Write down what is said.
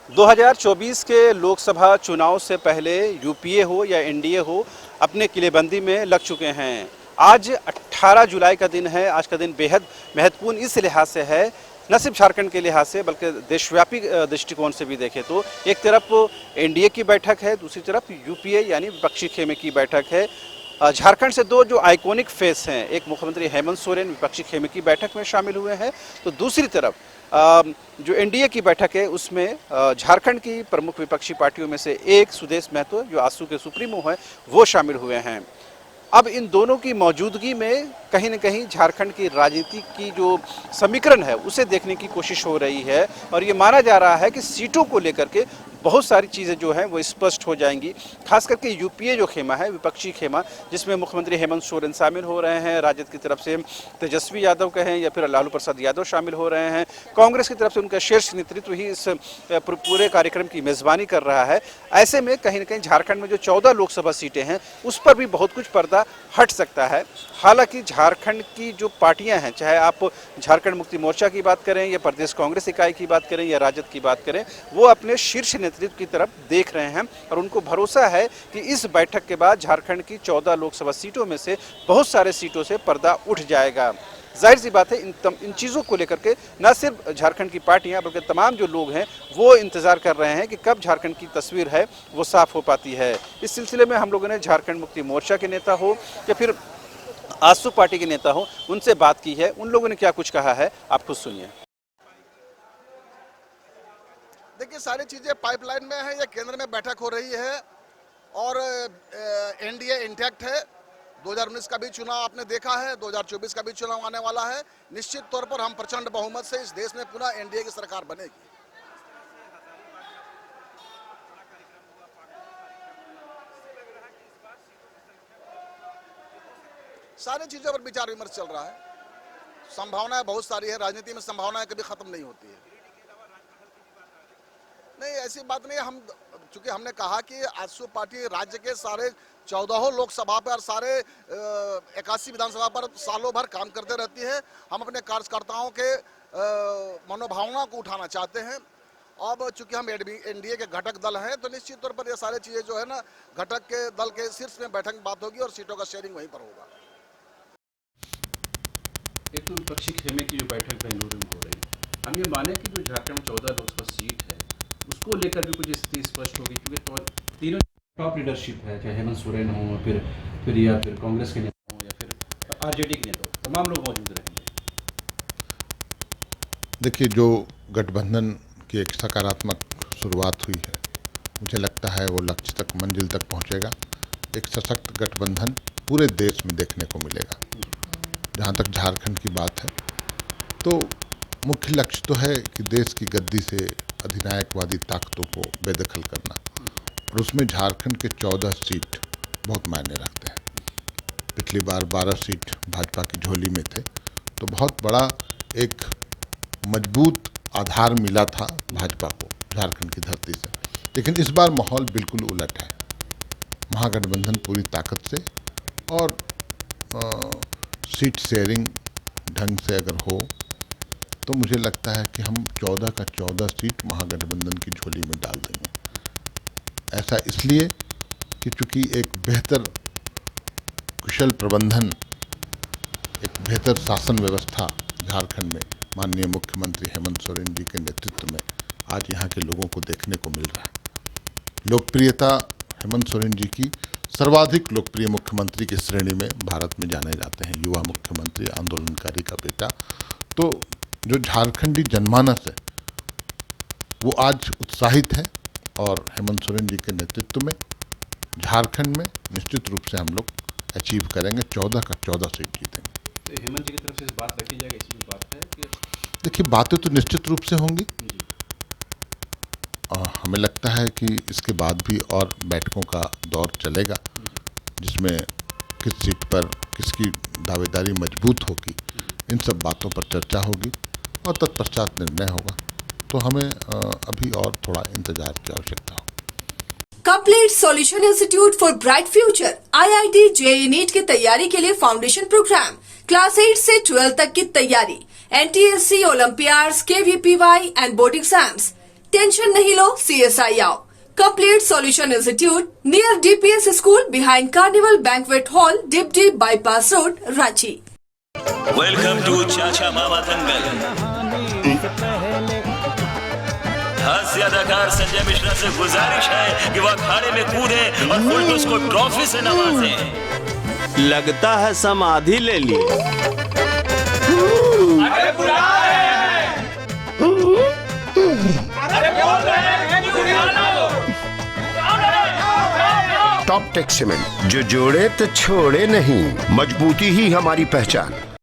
2024 के लोकसभा चुनाव से पहले यूपीए हो या एनडीए हो अपने किलेबंदी में लग चुके हैं। आज 18 जुलाई का दिन है। आज का दिन बेहद महत्वपूर्ण इस लिहाज से है, न सिर्फ झारखंड के लिहाज से बल्कि देशव्यापी दृष्टिकोण से भी देखें तो एक तरफ एनडीए की बैठक है, दूसरी तरफ यूपीए यानी विपक्षी खेमे की बैठक है। झारखंड से दो जो आइकॉनिक फेस हैं, एक मुख्यमंत्री हेमंत सोरेन विपक्षी खेमे की बैठक में शामिल हुए हैं, तो दूसरी तरफ जो एनडीए की बैठक है उसमें झारखंड की प्रमुख विपक्षी पार्टियों में से एक सुदेश महतो जो आजसू के सुप्रीमो हैं वो शामिल हुए हैं। अब इन दोनों की मौजूदगी में कहीं न कहीं झारखंड की राजनीति की जो समीकरण है उसे देखने की कोशिश हो रही है और ये माना जा रहा है कि सीटों को लेकर के बहुत सारी चीज़ें जो हैं वो स्पष्ट हो जाएंगी। खास करके यूपीए जो खेमा है, विपक्षी खेमा, जिसमें मुख्यमंत्री हेमंत सोरेन शामिल हो रहे हैं, राजद की तरफ से तेजस्वी यादव कहें या फिर लालू प्रसाद यादव शामिल हो रहे हैं, कांग्रेस की तरफ से उनका शीर्ष नेतृत्व ही इस पूरे कार्यक्रम की मेज़बानी कर रहा है। ऐसे में कहीं न कहीं झारखंड में जो 14 लोकसभा सीटें हैं उस पर भी बहुत कुछ पर्दा हट सकता है। हालांकि झारखंड की जो पार्टियां हैं, चाहे आप झारखंड मुक्ति मोर्चा की बात करें या प्रदेश कांग्रेस इकाई की बात करें या राजद की बात करें, वो अपने शीर्ष नेतृत्व की तरफ देख रहे हैं और उनको भरोसा है कि इस बैठक के बाद झारखंड की 14 लोकसभा सीटों में से बहुत सारे सीटों से पर्दा उठ जाएगा। जाहिर सी बात है इन चीज़ों को लेकर के न सिर्फ झारखंड की पार्टियां बल्कि तमाम जो लोग हैं वो इंतज़ार कर रहे हैं कि कब झारखंड की तस्वीर है वो साफ हो पाती है। इस सिलसिले में हम लोगों ने झारखंड मुक्ति मोर्चा के नेता हो या फिर आजसू पार्टी के नेता हो उनसे बात की है। उन लोगों ने क्या कुछ कहा है आप खुद सुनिए। देखिए, सारी चीज़ें पाइपलाइन में है या केंद्र में बैठक हो रही है और एनडीए इंटैक्ट है। 2019 का भी चुनाव आपने देखा है, 2024 का भी चुनाव आने वाला है। निश्चित तौर पर हम प्रचंड बहुमत से इस देश में पुनः एनडीए की सरकार बनेगी। सारी चीज़ों पर विचार विमर्श चल रहा है। संभावनाएं बहुत सारी है, राजनीति में संभावनाएं कभी खत्म नहीं होती है। नहीं, ऐसी बात नहीं है। हम चूंकि हमने कहा कि आजसू पार्टी राज्य के सारे 14 लोकसभा पर, सारे 81 विधानसभा पर सालों भर काम करते रहती है। हम अपने कार्यकर्ताओं के मनोभावना को उठाना चाहते हैं। अब चूंकि हम एनडीए के घटक दल हैं तो निश्चित तौर पर ये सारी चीज़ें जो है ना, घटक के दल के शीर्ष में बैठक में बात होगी और सीटों का शेयरिंग वहीं पर होगा। एक तो विपक्षी खेमे की जो बैठक बेंगलुरु में हो रही है, हम ये माने कि जो झारखंड में 14 लोकसभा सीट है उसको लेकर भी कुछ स्थिति स्पष्ट होगी, क्योंकि तीनों टॉप लीडरशिप है, चाहे हेमंत सोरेन हो फिर या फिर कांग्रेस के नेता हो या फिर आरजेडी के नेता हो, तमाम लोग मौजूद रहेंगे। देखिए, जो गठबंधन की एक सकारात्मक शुरुआत हुई है, मुझे लगता है वो लक्ष्य तक, मंजिल तक पहुंचेगा। एक सशक्त गठबंधन पूरे देश में देखने को मिलेगा। जहाँ तक झारखंड की बात है तो मुख्य लक्ष्य तो है कि देश की गद्दी से अधिनायकवादी ताकतों को बेदखल करना, और उसमें झारखंड के 14 सीट बहुत मायने रखते हैं। पिछली बार 12 सीट भाजपा की झोली में थे, तो बहुत बड़ा एक मजबूत आधार मिला था भाजपा को झारखंड की धरती से। लेकिन इस बार माहौल बिल्कुल उलट है। महागठबंधन पूरी ताकत से और सीट शेयरिंग ढंग से अगर हो तो मुझे लगता है कि हम 14 का 14 सीट महागठबंधन की झोली में डाल देंगे। ऐसा इसलिए कि चूंकि एक बेहतर कुशल प्रबंधन, एक बेहतर शासन व्यवस्था झारखंड में माननीय मुख्यमंत्री हेमंत सोरेन जी के नेतृत्व में आज यहाँ के लोगों को देखने को मिल रहा है। लोकप्रियता हेमंत सोरेन जी की सर्वाधिक लोकप्रिय मुख्यमंत्री की श्रेणी में भारत में जाने जाते हैं। युवा मुख्यमंत्री, आंदोलनकारी का बेटा। तो जो झारखंडी जनमानस है वो आज उत्साहित है और हेमंत सोरेन जी के नेतृत्व में झारखंड में निश्चित रूप से हम लोग अचीव करेंगे, 14 का 14 सीट जीतेंगे। तो हेमंत जी की तरफ से इस बात रखी जाएगी, इसी बात है कि देखिए, बातें तो निश्चित रूप से होंगी। हमें लगता है कि इसके बाद भी और बैठकों का दौर चलेगा, जिसमें किस सीट पर किसकी दावेदारी मजबूत होगी, इन सब बातों पर चर्चा होगी और तत्पश्चात निर्णय होगा। तो हमें अभी और थोड़ा इंतजार की आवश्यकता होगी। Complete solution institute for bright future IIT JEE NEET की तैयारी के लिए फाउंडेशन प्रोग्राम, क्लास 8 से 12 तक की तैयारी, NTSC, Olympiads, KVPY and board exams, tension नहीं लो, CSI आओ। Complete Solution Institute near DPS School behind Carnival Banquet Hall, Dibdi Bypass Road, Ranchi. Welcome to Chacha Mama दंगल। हास्य अदाकार संजय मिश्रा से गुजारिश है कि वह अखाड़े में कूदे और फुलटूस को ट्रॉफी से नवाजे। लगता है समाधि ले ली। टॉप टेक सीमेंट, जो जोड़े तो छोड़े नहीं, मजबूती ही हमारी पहचान।